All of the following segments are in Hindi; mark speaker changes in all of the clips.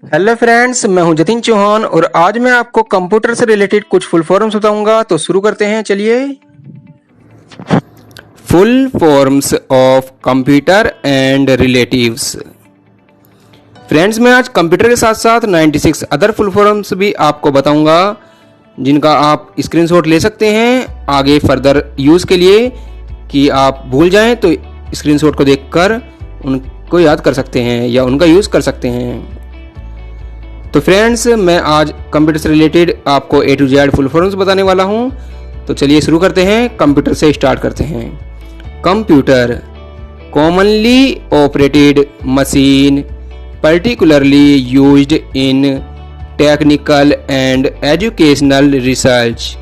Speaker 1: हेलो फ्रेंड्स, मैं हूं जतिन चौहान और आज मैं आपको कंप्यूटर से रिलेटेड कुछ फुल फॉर्म्स बताऊंगा। तो शुरू करते हैं, चलिए। Full forms of computer and relatives. Friends, मैं आज कंप्यूटर के साथ साथ 96 अदर फुल फॉर्म्स भी आपको बताऊंगा, जिनका आप स्क्रीनशॉट ले सकते हैं आगे फर्दर यूज के लिए, कि आप भूल जाएं तो स्क्रीनशॉट को देखकर उनको याद कर सकते हैं या उनका यूज कर सकते हैं। तो फ्रेंड्स, मैं आज कंप्यूटर से रिलेटेड आपको A to Z full forms बताने वाला हूं। तो चलिए शुरू करते हैं, कंप्यूटर से स्टार्ट करते हैं। Computer, commonly operated machine particularly used in technical and educational research.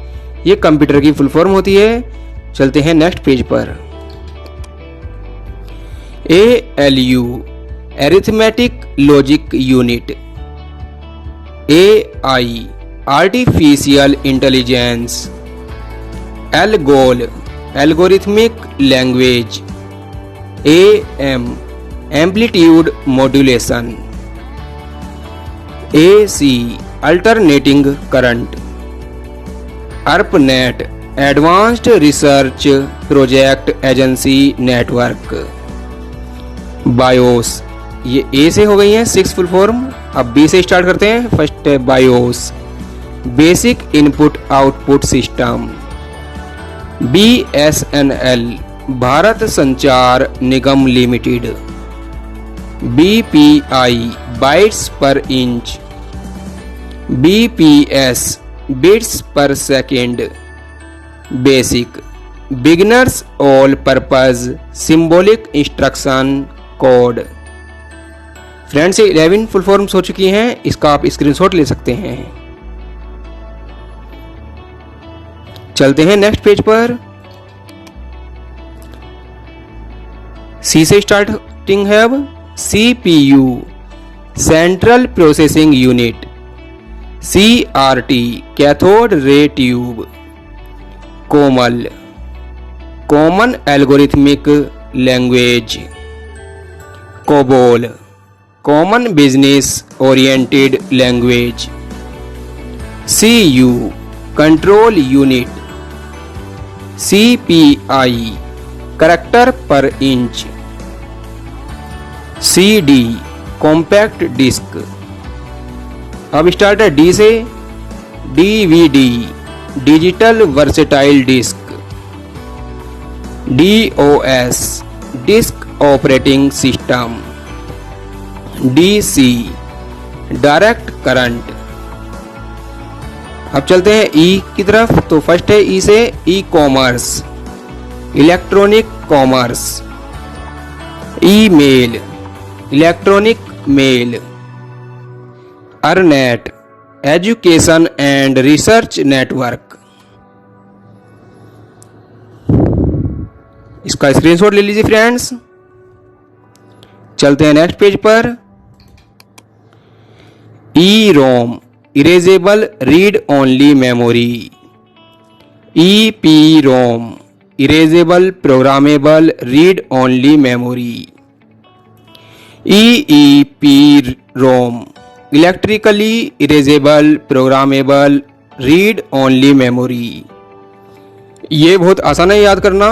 Speaker 1: ये कंप्यूटर की फुल फॉर्म होती है। चलते हैं नेक्स्ट पेज पर। ALU, arithmetic logic unit. AI, artificial intelligence. ALGOL, algorithmic language. AM, amplitude modulation. AC, alternating current. ARPANET, advanced research project agency network. BIOS, ये A से हो गई हैं 6 फुल फॉर्म। अब B से स्टार्ट करते हैं। फर्स्ट है BIOS, basic input output system. BSNL, Bharat संचार निगम लिमिटेड। BPI, बाइट्स पर इंच। BPS, बिट्स पर second. Basic, beginners all purpose symbolic instruction code. Friends, 11 full forms हो चुकी हैं, इसका आप स्क्रीनशॉट ले सकते हैं। चलते हैं नेक्स्ट पेज पर। C से स्टार्टिंग है अब। CPU, central processing unit. CRT, cathode ray tube. COMAL, common algorithmic language. COBOL, common business oriented language. CU, control unit. CPI, character per inch. CD, compact disc. अब स्टार्ट है D से। DVD, digital versatile disc. DOS, disk operating system. DC, direct current. अब चलते हैं E की तरफ। तो फर्स्ट है E से e commerce, electronic commerce. Email, electronic mail. ERNET, education and research network. इसका स्क्रीनशॉट ले लीजिए फ्रेंड्स। चलते हैं नेक्स्ट पेज पर। EROM, erasable read only memory. EPROM, erasable programmable read only memory. EEPROM, electrically erasable programmable read only memory. ये बहुत आसान है याद करना,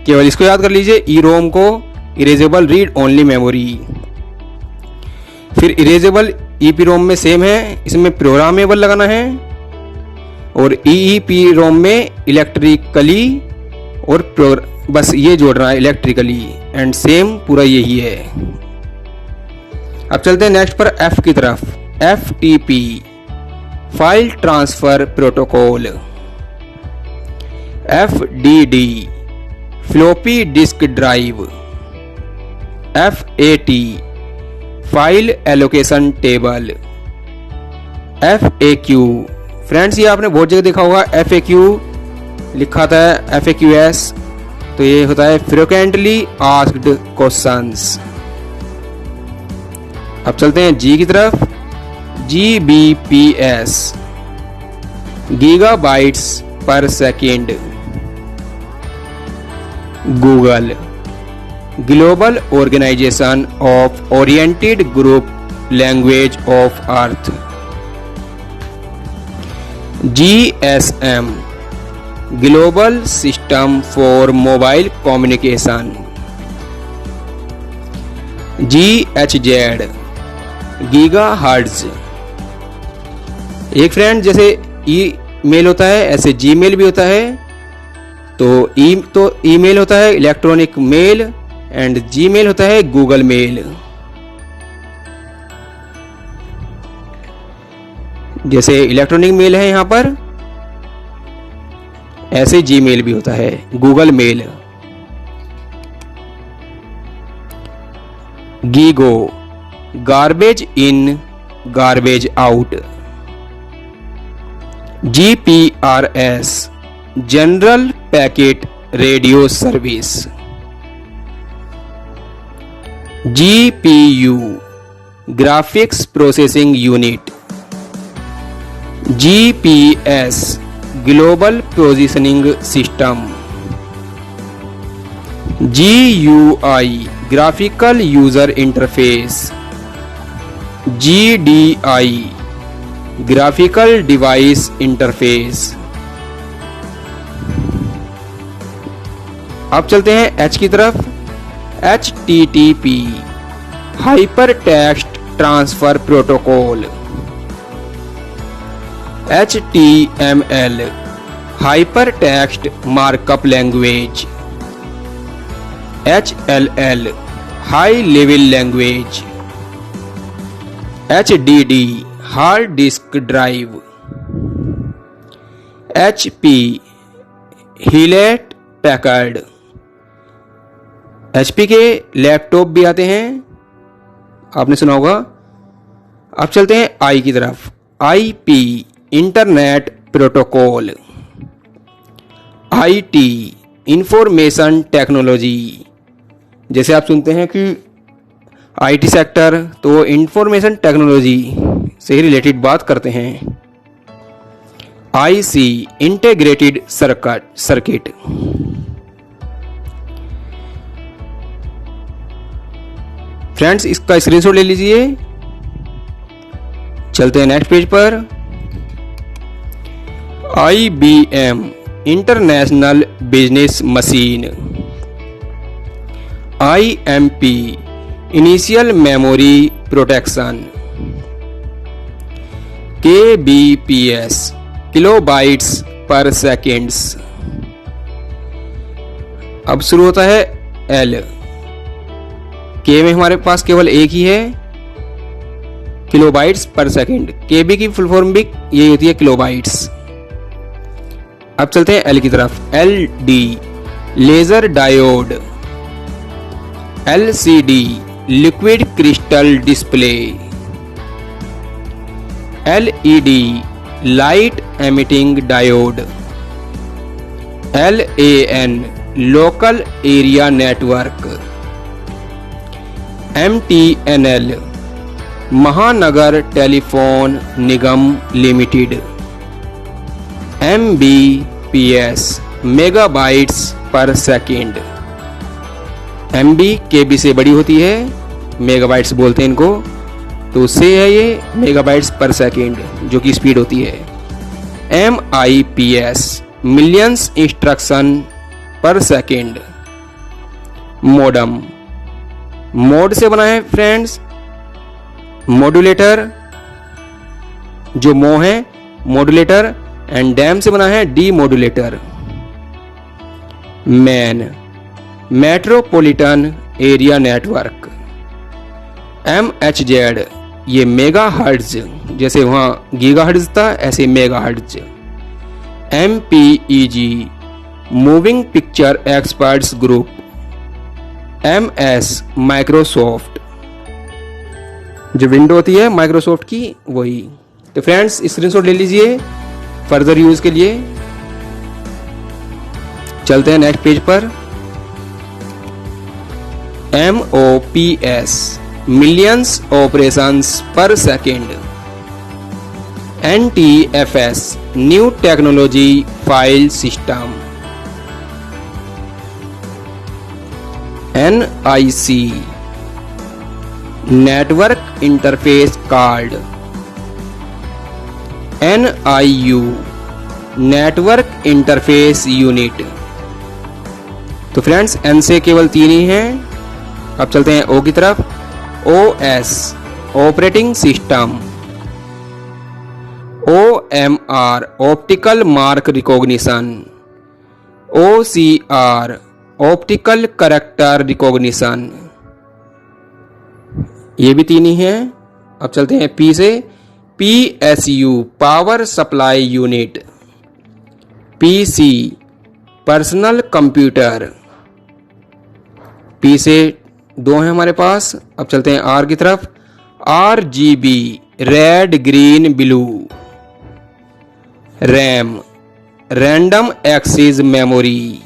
Speaker 1: केवल इसको याद कर लीजिए, EROM को, इरेजेबल रीड ओनली मेमोरी। फिर इरेजेबल EPROM में सेम है, इसमें प्रोग्रामेबल लगाना है, और EEPROM में इलेक्ट्रिकली और बस ये जोड़ना है, इलेक्ट्रिकली एंड सेम पूरा यही है। अब चलते हैं नेक्स्ट पर F की तरफ। FTP, file transfer protocol. FDD, floppy disk drive. FAT, file allocation table. FAQ, friends ये आपने बहुत जगह देखा होगा, FAQ लिखा था FAQs, तो ये होता है फ्रीक्वेंटली आस्क्ड क्वेश्चंस। अब चलते हैं G की तरफ। GBPS, gigabytes per second. Google, global organization of oriented group language of earth. GSM global system for mobile communication. GHz gigahertz. एक फ्रेंड जैसे ईमेल होता है ऐसे जीमेल भी होता है। तो ईमेल होता है इलेक्ट्रॉनिक मेल एंड जीमेल होता है गूगल मेल। जैसे इलेक्ट्रॉनिक मेल है यहां पर, ऐसे जीमेल भी होता है Google mail. GIGO garbage in garbage out. GPRS general packet radio service. GPU graphics processing unit. GPS global positioning system. GUI graphical user interface. GDI graphical device interface. अब चलते हैं H की तरफ। HTTP hyper text transfer protocol. HTML hyper text markup language. HLL high level language. HDD hard disk drive. HP हीलेट Packard. HP के लैपटॉप भी आते हैं, आपने सुना होगा। अब चलते हैं I की तरफ। IP internet protocol. IT information technology. जैसे आप सुनते हैं कि IT सेक्टर, तो इंफॉर्मेशन टेक्नोलॉजी से ही रिलेटेड बात करते हैं। IC integrated circuit. फ्रेंड्स इसका स्क्रीनशॉट ले लीजिए। चलते हैं नेक्स्ट पेज पर। IBM international business machine. IMP initial memory protection. KBPS kilobytes पर सेकेंड्स। अब शुरू होता है L। K में हमारे पास केवल एक ही है, किलोबाइट्स पर सेकेंड। KB की फुल फॉर्म भी यही होती है, किलोबाइट्स। अब चलते हैं L की तरफ। LD laser diode. LCD liquid crystal display. LED light emitting diode. LAN local area network. MTNL Mahanagar telephone Nigam limited. MBPS megabytes per second. MB KB से बड़ी होती है, मेगाबाइट्स बोलते हैं इनको, तो उससे है ये मेगाबाइट्स पर सेकेंड जो कि स्पीड होती है। MIPS मिलियंस इंस्ट्रक्शन पर सेकेंड। मोडम मोड से बना है फ्रेंड्स, मॉड्यूलेटर जो मो है मॉड्यूलेटर, एंड डैम से बना है D modulator. Man metropolitan area network. MHZ ये मेगा हर्ट्ज, जैसे वहां गीगा हर्ट्ज था ऐसे mega hertz. MPEG moving picture experts group. MS Microsoft जो विंडो होती है माइक्रोसॉफ्ट की वही। तो फ्रेंड्स स्क्रीनशॉट ले लीजिए फर्दर यूज के लिए। चलते हैं नेक्स्ट पेज पर। MOPS मिलियंस ऑपरेशंस पर second. NTFS new technology file system. NIC network interface card, NIU network interface unit. तो फ्रेंड्स N से केवल 3 ही हैं। अब चलते हैं O की तरफ। OS operating system, OMR optical mark recognition, OCR optical character recognition. ये भी 3 ही हैं। अब चलते हैं P से। PSU power supply unit, PC personal computer. P से 2 हैं हमारे पास। अब चलते हैं R की तरफ। RGB red green blue. RAM random access memory.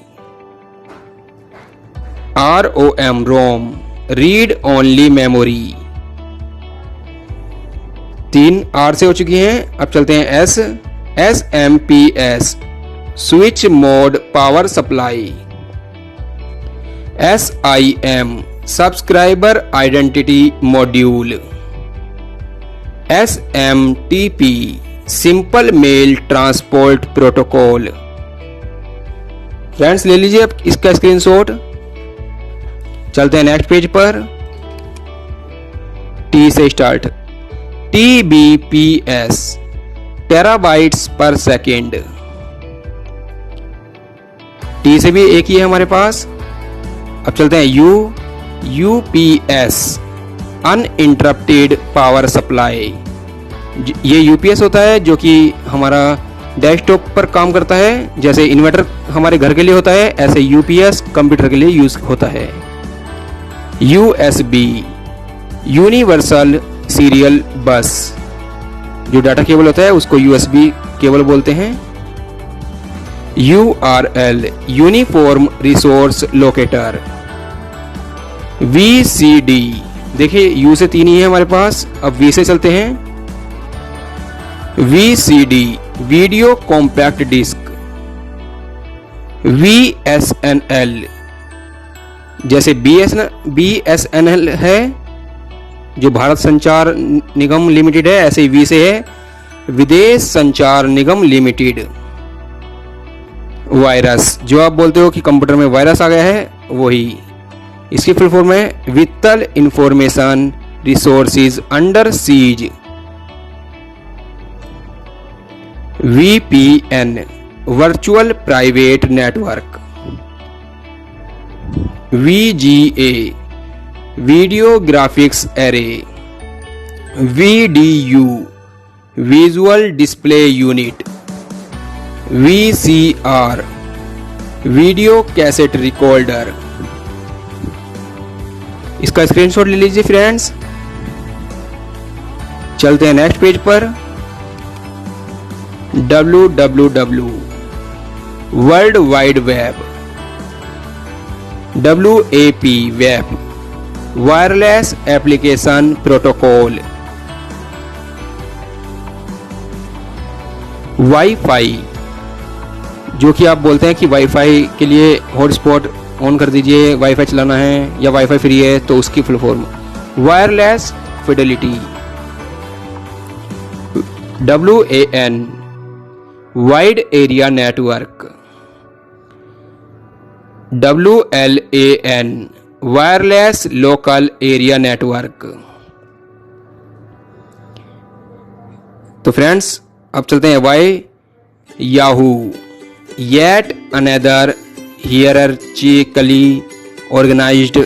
Speaker 1: ROM ROM read only memory. 3 R से हो चुकी हैं। अब चलते हैं S। SMPS switch mode power supply. SIM subscriber identity module. SMTP simple mail transport protocol. Friends ले लीजिए अब इसका स्क्रीनशॉट। चलते हैं नेक्स्ट पेज पर। T से start. TBPS terabytes per second. T से भी एक ही है हमारे पास। अब चलते हैं UPS अनइंटरप्टेड पावर सप्लाई। ये UPS होता है जो कि हमारा डेस्कटॉप पर काम करता है। जैसे इन्वर्टर हमारे घर के लिए होता है, ऐसे UPS कंप्यूटर के लिए यूज होता है। USB यूनिवर्सल सीरियल बस, जो डाटा केबल होता है उसको USB केबल बोलते हैं। URL uniform resource locator. VCD देखिए U से 3 ही है हमारे पास। अब V से चलते हैं। VCD video compact disc. VSNL जैसे BSNL है जो भारत संचार निगम लिमिटेड है, ऐसे ही V से है विदेश संचार निगम लिमिटेड। वायरस जो आप बोलते हो कि कंप्यूटर में वायरस आ गया है, वही इसकी फुल फॉर्म है वित्तल information resources under seize. VPN virtual private network. VGA video graphics array. VDU visual display unit. VCR video cassette recorder. इसका स्क्रीनशॉट ले लीजिए फ्रेंड्स। चलते हैं नेक्स्ट पेज पर। www world wide web. WAP web wireless application protocol. Wifi जो कि आप बोलते हैं कि वाईफाई के लिए हॉटस्पॉट ऑन कर दीजिए, वाईफाई चलाना है या वाईफाई फ्री है, तो उसकी full form wireless fidelity. WAN wide area network. WLAN wireless local area network. तो फ्रेंड्स अब चलते हैं Y. Yahoo yet another hierarchically organised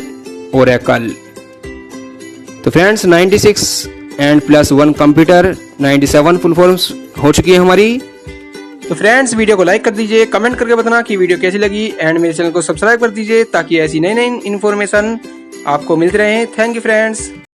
Speaker 1: oracle. तो friends 96 and +1 computer 97 full forms हो चुकी है हमारी। तो फ्रेंड्स वीडियो को लाइक कर दीजिए, कमेंट करके बताना कि वीडियो कैसी लगी एंड मेरे चैनल को सब्सक्राइब कर दीजिए ताकि ऐसी नई नई इन्फॉर्मेशन आपको मिलती रहे। Thank you friends.